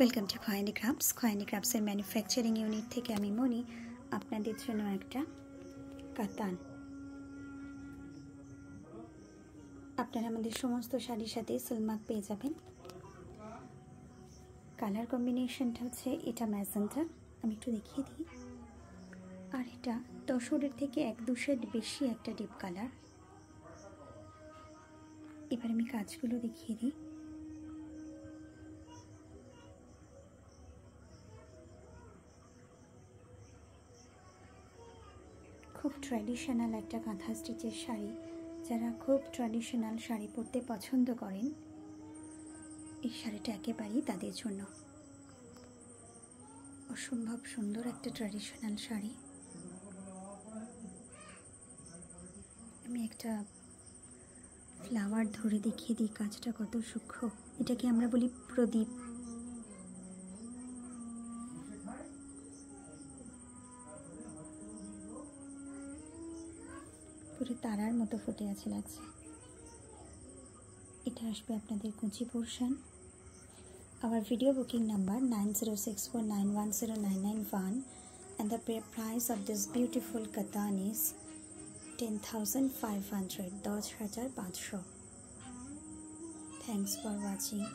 Welcome to Khayani crafts. Khayani ক্রাফটসের manufacturing unit থেকে আমি মনি আপনাদের জন্য একটা কাতান। আপনারা আমাদের সমস্ত শাড়ির সাথে সিলমাক পেয়ে যাবেন। কালার কম্বিনেশনটা হচ্ছে এটা ম্যাজেন্টা, আমি একটু দেখিয়ে দিই। আর এটা তসরের থেকে 1-2 শেড বেশি একটা ডিপ কালার। এবার আমি কাজগুলো দেখিয়ে দিই। খুব ট্র্যাডিশনাল একটা কাঁথা স্টিচের শাড়ি, যারা খুব ট্র্যাডিশনাল শাড়ি পরতে পছন্দ করেন এই শাড়িটা একেবারেই তাদের জন্য। অসম্ভব সুন্দর একটা ট্র্যাডিশনাল শাড়ি। আমি একটা ফ্লাওয়ার ধরে দেখিয়ে দিই কাজটা কত সূক্ষ্ম। এটাকে আমরা বলি প্রদীপ। পুরো তারার মতো ফুটে আছে লাগছে। এটা আসবে আপনাদের কুচি portion. Our video booking number 9064910991 and the price of this beautiful katan is 10,500. Thanks for watching.